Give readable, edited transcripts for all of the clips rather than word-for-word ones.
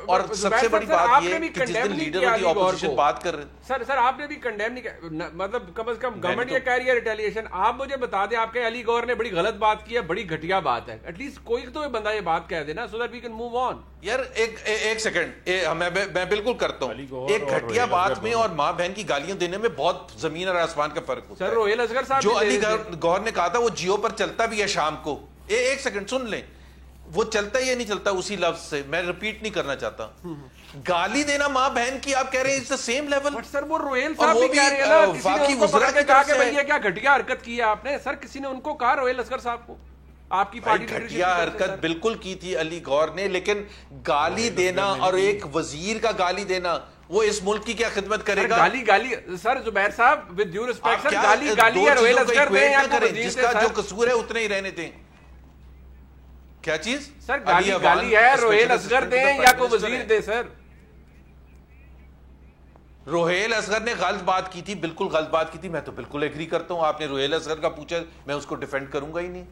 اور سب سے بڑی بات یہ ہے کہ جس دن لیڈر آف دی اپوزیشن بات کر رہے ہیں سر آپ نے بھی کنڈیم نہیں کیا, مطلب کم از کم گورنمنٹ یہ کہہ رہی ہے ریٹیلیشن. آپ مجھے بتا دیں آپ کے علی گور نے بڑی غلط بات کی ہے, بڑی گھٹیا بات ہے, ایٹ لیسٹ کوئی تو بندہ یہ بات کہہ دے نا so that we can move on. یار ایک سیکنڈ میں بالکل کرتا ہوں, ایک گھٹیا بات میں اور ماں بہن کی گالیاں دینے میں بہت زمین اور آسمان کا فرق ہوتا ہے. سر روہیل اصغر صاحب جو علی گور نے کہا تھا وہ جیو پر چلتا بھی ہے شام کو, ایک سیکنڈ سن لیں, وہ چلتا یا نہیں چلتا اسی لفظ سے, میں ریپیٹ نہیں کرنا چاہتا. گالی دینا ماں بہن کی آپ کہہ رہے ہیں اٹس دی سیم لیول. سر وہ روہیل صاحب بھی کہہ رہے ہیں نا, کسی نے ان کو پکڑ کے کہا کہ بھئی یہ کیا گھٹیا حرکت کی ہے آپ نے. سر کسی نے ان کو کہا روہیل اصغر صاحب کو آپ کی پارٹی گھٹیا حرکت بالکل کی تھی علی گور نے, لیکن گالی دینا اور ایک وزیر کا گالی دینا وہ اس ملک کی کیا خدمت کرے گا. گالی سر زبیر صاحب ود ڈیو ریسپیکٹ سر گالی ہے روہیل اصغر دیں یا کوئی وزیر, جس کا جو قصور ہے اتنے ہی رہنے دیں. کیا چیز سر گالی ہے روہیل اصغر دیں یا کوئی وزیر دے. سر روہیل اصغر نے غلط بات کی تھی, بالکل غلط بات کی تھی, میں تو بالکل ایگری کرتا ہوں. آپ نے روہیل اصغر کا پوچھا, میں اس کو ڈیفینڈ کروں گا ہی نہیں,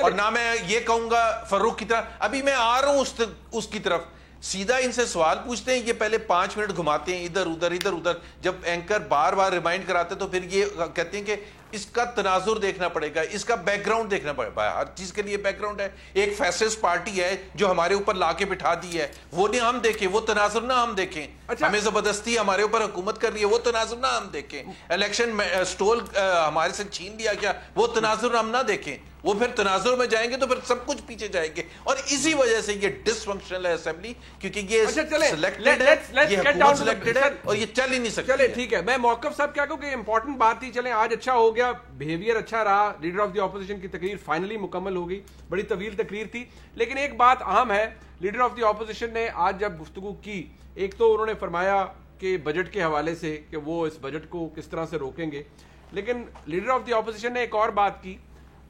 اور نہ میں یہ کہوں گا فاروق کی طرح. ابھی میں آ رہا ہوں اس کی طرف, سیدھا ان سے سوال پوچھتے ہیں, یہ پہلے 5 منٹ گھماتے ہیں ادھر ادھر ادھر ادھر. جب اینکر بار بار ریمائنڈ کراتے تو پھر یہ کہتے ہیں کہ اس کا تناظر دیکھنا پڑے گا, اس کا بیک گراؤنڈ دیکھنا پڑے گا. ہر چیز کے لیے بیک گراؤنڈ ہے. ایک فیسسٹ پارٹی ہے جو ہمارے اوپر لا کے بٹھا دی ہے, وہ نہیں ہم دیکھیں, وہ تناظر نہ ہم دیکھیں. ہمیں زبردستی ہمارے اوپر حکومت کر رہی ہے, وہ تناظر نہ ہم دیکھیں. الیکشن سٹول ہمارے سے چھین لیا کیا, وہ تناظر ہم نہ دیکھیں. وہ پھر تناظر میں جائیں گے تو پھر سب کچھ پیچھے جائیں گے, اور اسی وجہ سے یہ ڈس فنکشنل ہے اسمبلی, کیونکہ یہ سلیکٹڈ ہے, یہ حکومت سلیکٹڈ ہے اور یہ چل ہی نہیں سکتی. چلے ٹھیک ہے, میں موقف صاحب کیا کہوں کہ امپورٹنٹ بات تھی. چلیں آج اچھا ہو گیا, بیہیویئر اچھا رہا, لیڈر آف دی اپوزیشن کی تقریر فائنلی مکمل ہو گئی. بڑی طویل تقریر تھی, لیکن ایک بات اہم ہے. لیڈر آف دی اپوزیشن نے آج جب گفتگو کی, ایک تو انہوں نے فرمایا کہ بجٹ کے حوالے سے کہ وہ اس بجٹ کو کس طرح سے روکیں گے, لیکن لیڈر آف دی اپوزیشن نے ایک اور بات کی.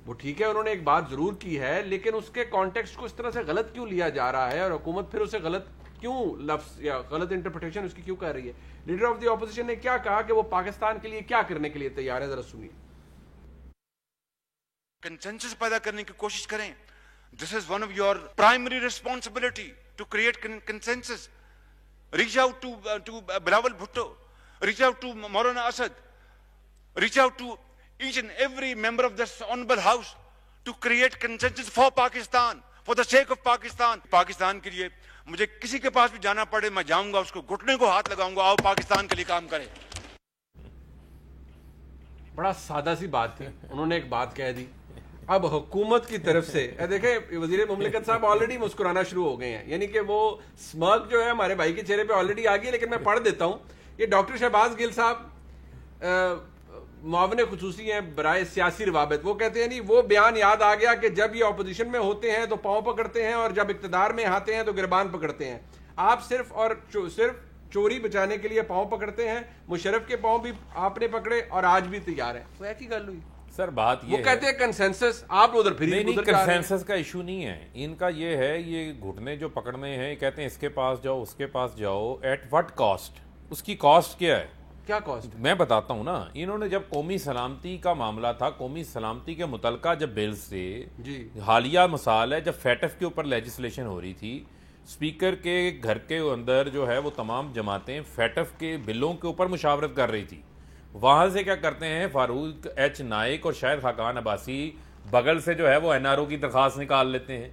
وہ ٹھیک ہے انہوں نے ایک بات ضرور کی ہے, لیکن اس کے کانٹیکسٹ کو اس طرح سے غلط کیوں لیا جا رہا ہے, اور حکومت پھر اسے غلط کیوں لفظ یا غلط انٹرپریٹیشن اس کی کیوں کر رہی ہے. لیڈر آف دی اپوزیشن نے کیا کہا کہ وہ پاکستان کے لیے کیا کرنے کے لیے تیار ہے, ذرا سنیے. کنسنسس پیدا کرنے کی کوشش کریں. This is one of your primary responsibility to create consensus. Reach out to Bilawal Bhutto, reach out to Maulana Asad, reach out to each and every member of this honorable house to create consensus for Pakistan, for the sake of Pakistan. Pakistan کے لیے مجھے کسی کے پاس بھی جانا پڑے میں جاؤں گا, اس کو گھٹنے کو ہاتھ لگاؤں گا, آؤ پاکستان کے لیے کام کریں. بڑا سادہ سی بات تھی, انہوں نے ایک بات کہہ دی. اب حکومت کی طرف سے دیکھیں وزیر مملکت صاحب آلریڈی مسکرانا شروع ہو گئے ہیں, یعنی کہ وہ اسمرک جو ہے ہمارے بھائی کے چہرے پہ آلریڈی آ گئی. لیکن میں پڑھ دیتا ہوں. یہ ڈاکٹر شہباز گل صاحب معاون خصوصی ہیں برائے سیاسی روابط, وہ کہتے ہیں نہیں وہ بیان یاد آ گیا کہ جب یہ اپوزیشن میں ہوتے ہیں تو پاؤں پکڑتے ہیں, اور جب اقتدار میں آتے ہیں تو گربان پکڑتے ہیں. آپ صرف چوری بچانے کے لیے پاؤں پکڑتے ہیں. مشرف کے پاؤں بھی آپ نے پکڑے اور آج بھی تیار ہیں. تو ایسی گل ہوئی سر. بات یہ وہ کہتے ہیں کنسنسس, آپ ادھر پھر نہیں, کنسنسس کا ایشو نہیں ہے ان کا. یہ ہے یہ گھٹنے جو پکڑنے ہیں, کہتے ہیں اس کے پاس جاؤ اس کے پاس جاؤ, ایٹ وٹ کاسٹ. اس کی کاسٹ کیا ہے, کیا کاسٹ میں بتاتا ہوں نا. انہوں نے جب قومی سلامتی کا معاملہ تھا, قومی سلامتی کے متعلقہ جب بلز سے حالیہ مثال ہے, جب فیٹف کے اوپر لیجسلیشن ہو رہی تھی, اسپیکر کے گھر کے اندر جو ہے وہ تمام جماعتیں فیٹف کے بلوں کے اوپر مشاورت کر رہی تھی. وہاں سے کیا کرتے ہیں فاروق ایچ نائک اور شاہد خاقان عباسی بغل سے جو ہے وہ این آر او کی درخواست نکال لیتے ہیں,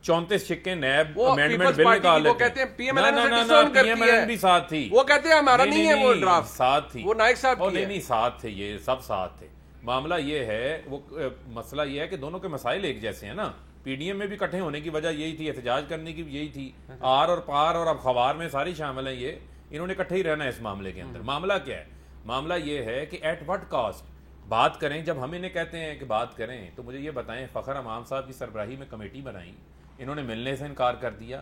34 چھکے نیب امینڈمنٹ بل نکال لیتے ہیں. پی ایم ایل این بھی ساتھ تھی, وہ کہتے ہیں ہمارا نہیں ہے وہ ڈرافٹ, ساتھ تھی وہ نائک صاحب کی. نہیں ساتھ تھے, یہ سب ساتھ تھے. معاملہ یہ ہے, وہ مسئلہ یہ ہے کہ دونوں کے مسائل ایک جیسے ہیں نا. پی ڈی ایم میں بھی اکٹھے ہونے کی وجہ یہی تھی, احتجاج کرنے کی بھی یہی تھی, آر اور پار اور اب خوار میں ساری شامل ہیں. یہ انہوں نے اکٹھے ہی رہنا ہے اس معاملے کے اندر. معاملہ کیا ہے, معاملہ یہ ہے کہ ایٹ وٹ کاسٹ بات کریں. جب ہم انہیں کہتے ہیں کہ بات کریں تو مجھے یہ بتائیں, فخر امام صاحب کی سربراہی میں کمیٹی بنائی, انہوں نے ملنے سے انکار کر دیا.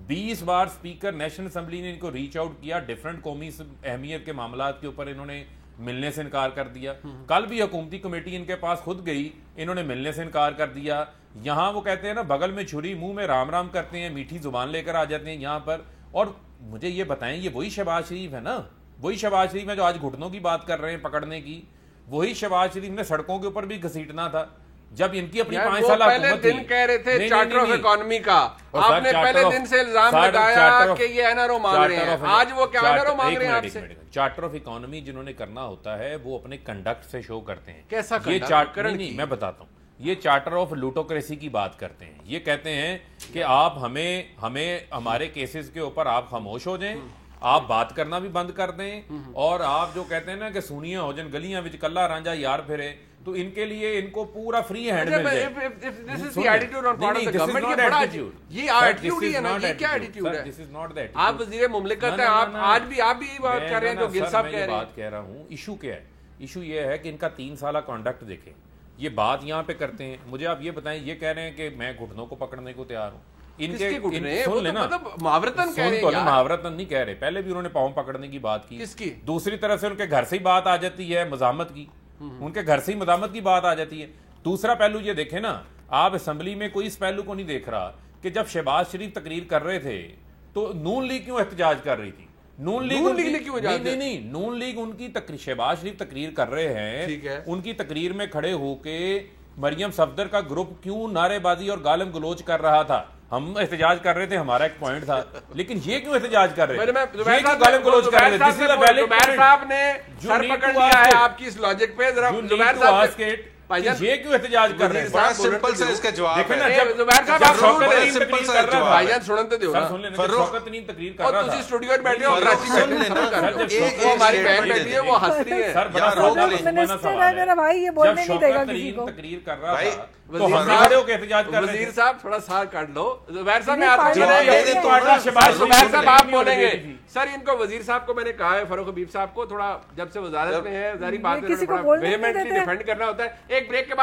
20 بار اسپیکر نیشنل اسمبلی نے ان کو ریچ آؤٹ کیا, ڈفرینٹ قومی اہمیت کے معاملات کے اوپر انہوں نے ملنے سے انکار کر دیا. کل بھی حکومتی کمیٹی ان کے پاس خود گئی, انہوں نے ملنے سے انکار کر دیا. یہاں وہ کہتے ہیں نا بغل میں چھری منہ میں رام رام کرتے ہیں, میٹھی زبان لے کر آ جاتے ہیں یہاں پر. اور مجھے یہ بتائیں, یہ وہی شہباز شریف ہے نا, وہی شہباز شریف ہے جو آج گھٹنوں کی بات کر رہے ہیں پکڑنے کی. وہی شہباز شریف نے سڑکوں کے اوپر بھی گھسیٹنا تھا, جب ان کی اپنی 5 سال پہلے دن کہہ رہے تھے چارٹر آف اکانومی کا، آپ نے پہلے دن سے الزام لگایا کہ یہ NRO مانگ رہے ہیں، آج وہ کیا NRO مانگ رہے ہیں آپ سے؟ چارٹر آف اکانومی جنہوں نے کرنا ہوتا ہے وہ اپنے کنڈکٹ سے شو کرتے ہیں. کیسا یہ چارٹر نہیں، میں بتاتا ہوں، یہ چارٹر آف لوٹوکریسی کی بات کرتے ہیں. یہ کہتے ہیں کہ آپ ہمیں ہمارے کیسز کے اوپر آپ خاموش ہو جائیں، آپ بات کرنا بھی بند کر دیں، اور آپ جو کہتے ہیں نا کہ سونیاں ہو جن گلیاں وچ کلا رانجا یار پھرے، تو ان کے لیے ان کو پورا فری ہینڈ مل جائے. آپ وزیر مملکت ہیں، آج بھی بات کر رہے ہیں جو گل صاحب کہہ رہے ہیں. بات کہہ رہا ہوں ایشو کیا ہے. ایشو یہ ہے کہ ان کا 3 سالہ کانڈکٹ دیکھیں، یہ بات یہاں پہ کرتے ہیں. مجھے آپ یہ بتائیں، یہ کہہ رہے ہیں کہ میں گھٹنوں کو پکڑنے کو تیار ہوں. ان کے سن لینا، محاورتن نہیں کہہ رہے، پہلے بھی انہوں نے پاؤں پکڑنے کی بات کی. دوسری طرف سے ان کے گھر سے ہی بات آ جاتی ہے مزاحمت کی، ان کے گھر سے ہی مزاحمت کی بات آ جاتی ہے. دوسرا پہلو یہ دیکھیں نا، آپ اسمبلی میں کوئی اس پہلو کو نہیں دیکھ رہا کہ جب شہباز شریف تقریر کر رہے تھے تو نون لیگ کیوں احتجاج کر رہی تھی؟ نون لیگ ان کی شہباز شریف تقریر کر رہے ہیں، ان کی تقریر میں کھڑے ہو کے مریم صفدر کا گروپ کیوں نعرے بازی اور گالم گلوچ کر رہا تھا؟ ہم احتجاج کر رہے تھے، ہمارا ایک پوائنٹ تھا، لیکن یہ کیوں احتجاج کر رہے تھے؟ گالم گلوچ کر رہے تھے. زبیر صاحب نے سر پکڑ لیا ہے آپ کی اس لاجک پہ. ذرا زبیر صاحب یہ کیوں احتجاج کر رہے ہیں؟ بڑا سمپل سے اس کا جواب ہے. زبیر صاحب آپ سمپل سا جواب بھائی جان سنتے دیو نا. شوکت نہیں تقریر کر رہا تھا، تسی اسٹوڈیو میں بیٹھے ہو، کراچی میں وہ ہماری بہن بیٹھی ہے، وہ ہنس رہی ہے. تقریر کر رہا تھا تو ہم کھڑے ہو کے احتجاج کر رہے تھے. وزیر صاحب تھوڑا سار کاٹ لو. زبیر صاحب آپ بولیں گے سر. ان کو وزیر صاحب کو میں نے کہا ہے، فاروق حبیب صاحب کو تھوڑا جب سے وزارت میں ہے ظاہری بات ہے، ڈیفینڈ کرنا ہوتا ہے. ایک بریک کے بعد